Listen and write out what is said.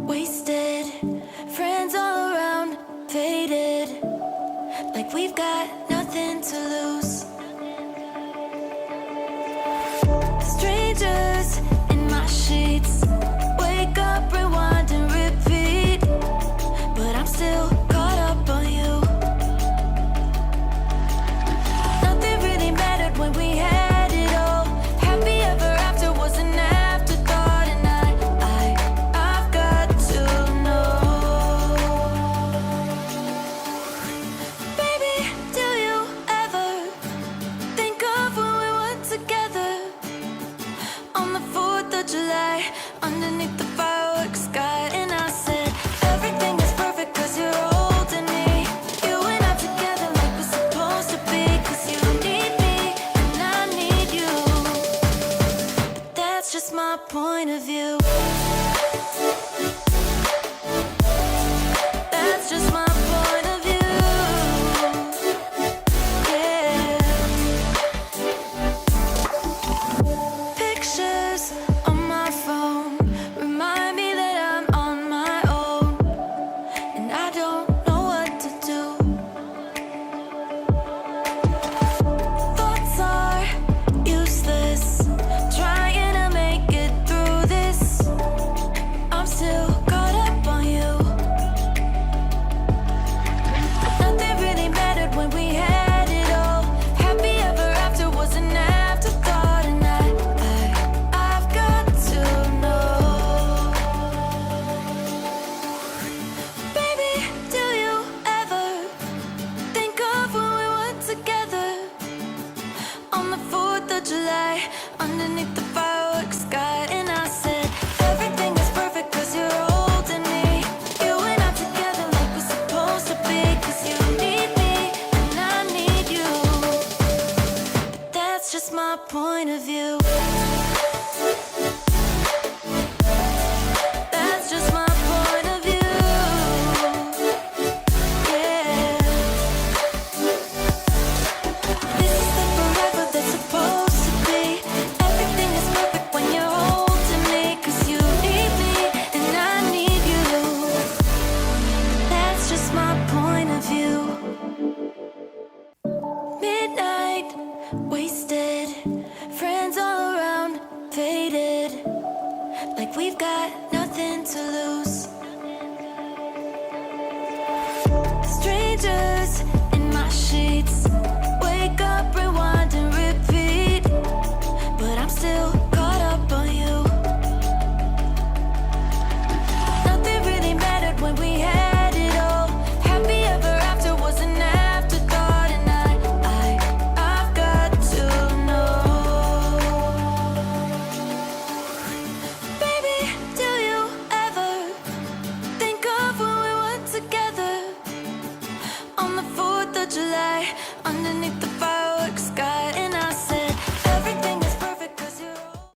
wasted, friends all around, faded, like we've got nothing to lose. Strangers in my sheets, wake up, rewind and repeat, but I'm still caught up on you. Nothing really mattered when we had it all. Happy ever after was an afterthought, and I've got to know. Baby, do you ever think of when we were together on the 4th of July, underneath the fireworks sky? And I said, everything is perfect cause you're holding me. You and I together like we're supposed to be, cause you need me and I need you. But that's just my point of view. That's just my point of view. Yeah. Pictures on my phone remind me that I'm on my own, and I don't know what to do. Thoughts are useless, trying to make it through this. I'm still caught up on you. Nothing really mattered when we had it all. Happy ever after was an afterthought, and I've got to know. Baby, do you ever think of when we were together on the 4th of July, underneath the fireworks sky? And I said, everything is perfect cause you're holding me. You and I together like we're supposed to be, cause you need me and I need you. But that's just my point of view. That's just my point of view. Yeah. This is the forever that's supposed to be. Everything is perfect when you're holding me, cause you need me and I need you. That's just my point of view. Midnight, wasted, friends all around, faded, like we've got nothing to lose. Strangers in my sheets, wake up, rewind and repeat, but I'm still caught up on you. Nothing really mattered when we had it all. Happy ever after was an afterthought, and I've got to know. Baby, do you ever think of when we were together on the 4th of July, underneath the